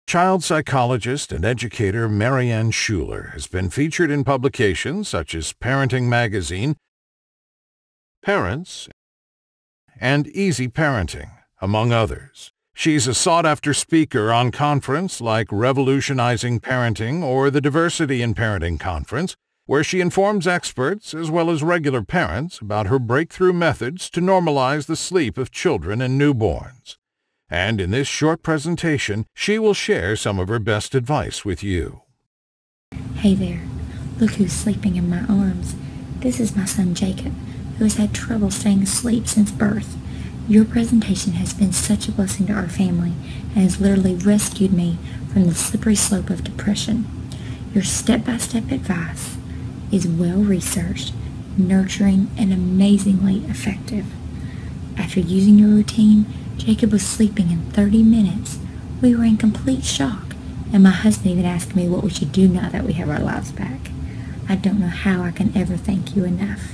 Child psychologist and educator Marianne Schuler has been featured in publications such as Parenting Magazine, Parents, and Easy Parenting, among others. She's a sought-after speaker on conferences like Revolutionizing Parenting or the Diversity in Parenting Conference, where she informs experts as well as regular parents about her breakthrough methods to normalize the sleep of children and newborns. And in this short presentation, she will share some of her best advice with you. Hey there, look who's sleeping in my arms. This is my son Jacob, who has had trouble staying asleep since birth. Your presentation has been such a blessing to our family and has literally rescued me from the slippery slope of depression. Your step-by-step advice is well-researched, nurturing, and amazingly effective. After using your routine, Jacob was sleeping in 30 minutes. We were in complete shock, and my husband even asked me what we should do now that we have our lives back. I don't know how I can ever thank you enough.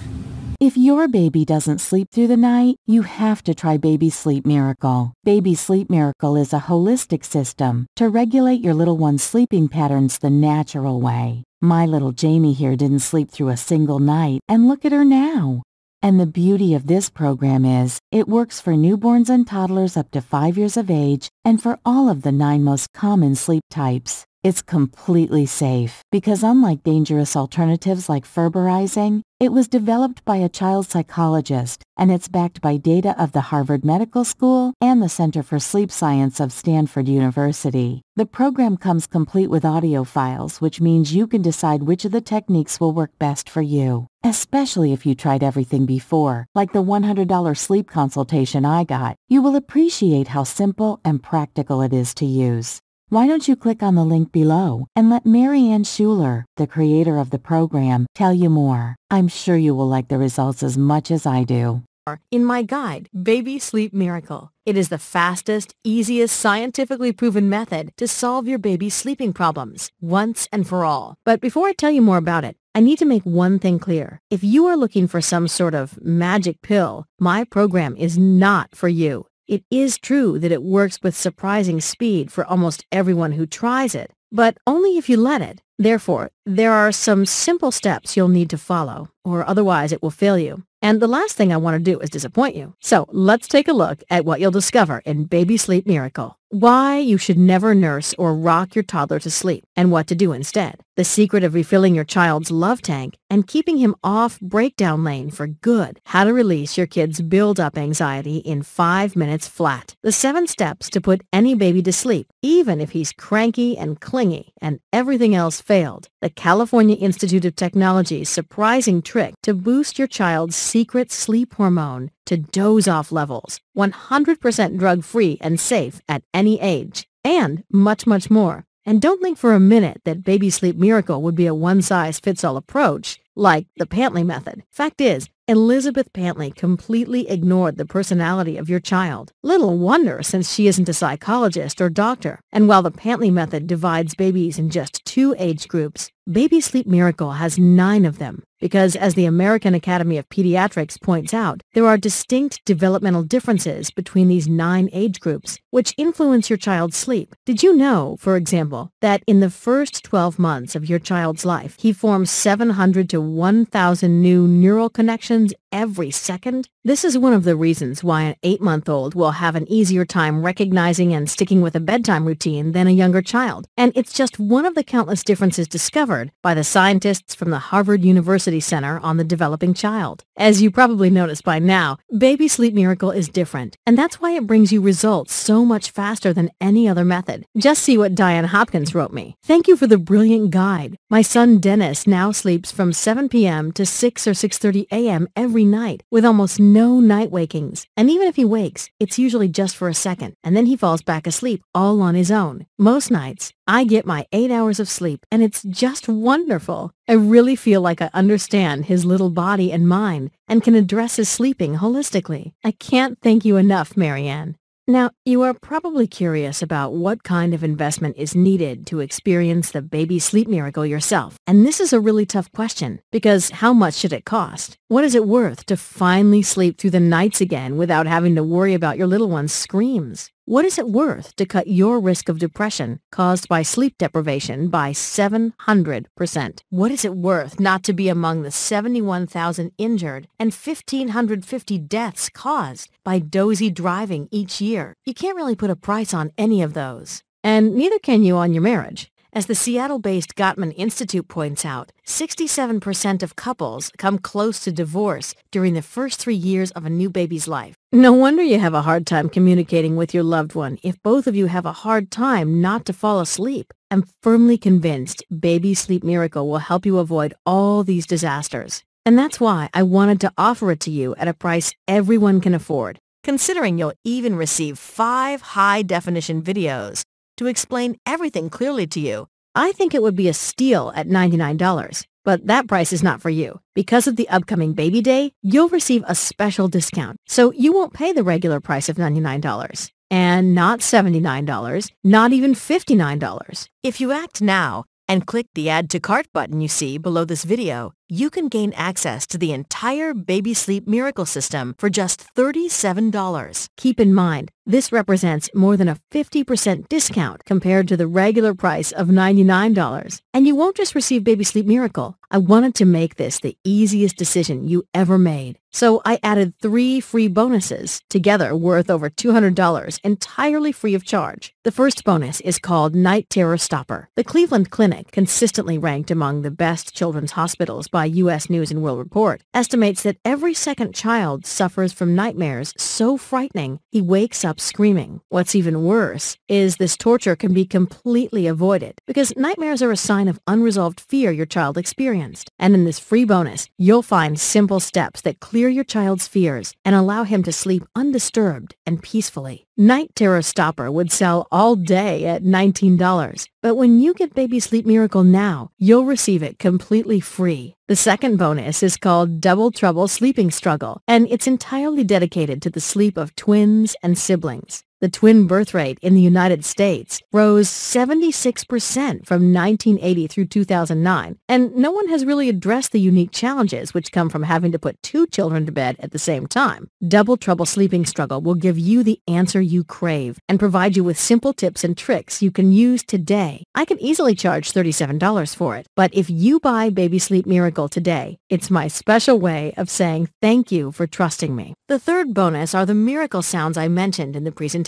If your baby doesn't sleep through the night, you have to try Baby Sleep Miracle. Baby Sleep Miracle is a holistic system to regulate your little one's sleeping patterns the natural way. My little Jamie here didn't sleep through a single night, and look at her now. And the beauty of this program is, it works for newborns and toddlers up to 5 years of age and for all of the 9 most common sleep types. It's completely safe because unlike dangerous alternatives like ferberizing, it was developed by a child psychologist and it's backed by data of the Harvard Medical School and the Center for Sleep Science of Stanford University. The program comes complete with audio files, which means you can decide which of the techniques will work best for you, especially if you tried everything before, like the $100 sleep consultation I got. You will appreciate how simple and practical it is to use. Why don't you click on the link below and let Marianne Schuler, the creator of the program, tell you more. I'm sure you will like the results as much as I do. In my guide, Baby Sleep Miracle. It is the fastest, easiest, scientifically proven method to solve your baby's sleeping problems, once and for all. But before I tell you more about it, I need to make one thing clear. If you are looking for some sort of magic pill, my program is not for you. It is true that it works with surprising speed for almost everyone who tries it, but only if you let it. Therefore, there are some simple steps you'll need to follow, or otherwise it will fail you. And the last thing I want to do is disappoint you. So let's take a look at what you'll discover in Baby Sleep Miracle. Why you should never nurse or rock your toddler to sleep, and what to do instead. The secret of refilling your child's love tank and keeping him off breakdown lane for good. How to release your kid's build-up anxiety in 5 minutes flat. The 7 steps to put any baby to sleep, even if he's cranky and clingy and everything else failed. The California Institute of Technology's surprising trick to boost your child's secret sleep hormone to doze-off levels, 100% drug-free and safe at any age, and much, much more. And don't think for a minute that Baby Sleep Miracle would be a one-size-fits-all approach, like the Pantley method. Fact is, Elizabeth Pantley completely ignored the personality of your child. Little wonder, since she isn't a psychologist or doctor. And while the Pantley method divides babies in just 2 age groups, Baby Sleep Miracle has 9 of them. Because, as the American Academy of Pediatrics points out, there are distinct developmental differences between these 9 age groups, which influence your child's sleep. Did you know, for example, that in the first 12 months of your child's life, he forms 700 to 1,000 new neural connections every second? This is one of the reasons why an 8-month-old will have an easier time recognizing and sticking with a bedtime routine than a younger child. And it's just one of the countless differences discovered by the scientists from the Harvard University Center on the Developing Child. As you probably noticed by now, Baby Sleep Miracle is different, and that's why it brings you results so much faster than any other method. Just see what Diane Hopkins wrote me. Thank you for the brilliant guide. My son Dennis now sleeps from 7 p.m. to 6 or 6:30 a.m. every night, with almost no night wakings. And even if he wakes, it's usually just for a second, and then he falls back asleep all on his own. Most nights, I get my 8 hours of sleep, and it's just wonderful. I really feel like I understand his little body and mind and can address his sleeping holistically. I can't thank you enough, Marianne. Now, you are probably curious about what kind of investment is needed to experience the Baby Sleep Miracle yourself. And this is a really tough question, because how much should it cost? What is it worth to finally sleep through the nights again without having to worry about your little one's screams? What is it worth to cut your risk of depression caused by sleep deprivation by 700%? What is it worth not to be among the 71,000 injured and 1,550 deaths caused by dozy driving each year? You can't really put a price on any of those. And neither can you on your marriage. As the Seattle-based Gottman Institute points out, 67% of couples come close to divorce during the first 3 years of a new baby's life. No wonder you have a hard time communicating with your loved one if both of you have a hard time not to fall asleep. I'm firmly convinced Baby Sleep Miracle will help you avoid all these disasters. And that's why I wanted to offer it to you at a price everyone can afford, considering you'll even receive 5 high-definition videos to explain everything clearly to you. I think it would be a steal at $99, but that price is not for you. Because of the upcoming baby day, you'll receive a special discount, so you won't pay the regular price of $99. And not $79, not even $59. If you act now and click the Add to Cart button you see below this video, you can gain access to the entire Baby Sleep Miracle system for just $37. Keep in mind, this represents more than a 50% discount compared to the regular price of $99. And you won't just receive Baby Sleep Miracle. I wanted to make this the easiest decision you ever made. So I added 3 free bonuses, together worth over $200, entirely free of charge. The first bonus is called Night Terror Stopper. The Cleveland Clinic, consistently ranked among the best children's hospitals by U.S. News and World Report, estimates that every second child suffers from nightmares so frightening he wakes up screaming. What's even worse is this torture can be completely avoided because nightmares are a sign of unresolved fear your child experienced. And in this free bonus, you'll find simple steps that clear your child's fears and allow him to sleep undisturbed and peacefully. Night Terror Stopper would sell all day at $19, but when you get Baby Sleep Miracle now, you'll receive it completely free. The second bonus is called Double Trouble Sleeping Struggle, and it's entirely dedicated to the sleep of twins and siblings. The twin birth rate in the United States rose 76% from 1980 through 2009, and no one has really addressed the unique challenges which come from having to put 2 children to bed at the same time. Double Trouble Sleeping Struggle will give you the answer you crave and provide you with simple tips and tricks you can use today. I can easily charge $37 for it, but if you buy Baby Sleep Miracle today, it's my special way of saying thank you for trusting me. The third bonus are the miracle sounds I mentioned in the presentation.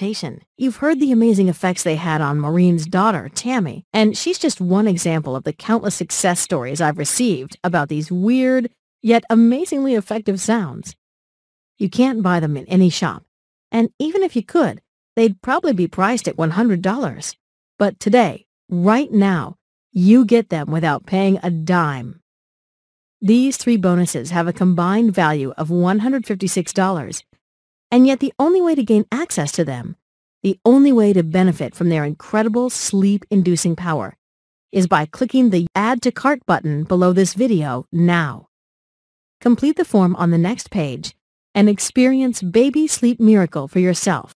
You've heard the amazing effects they had on Maureen's daughter, Tammy, and she's just one example of the countless success stories I've received about these weird, yet amazingly effective sounds. You can't buy them in any shop, and even if you could, they'd probably be priced at $100. But today, right now, you get them without paying a dime. These 3 bonuses have a combined value of $156, and yet the only way to gain access to them, the only way to benefit from their incredible sleep-inducing power, is by clicking the Add to Cart button below this video now. Complete the form on the next page and experience Baby Sleep Miracle for yourself.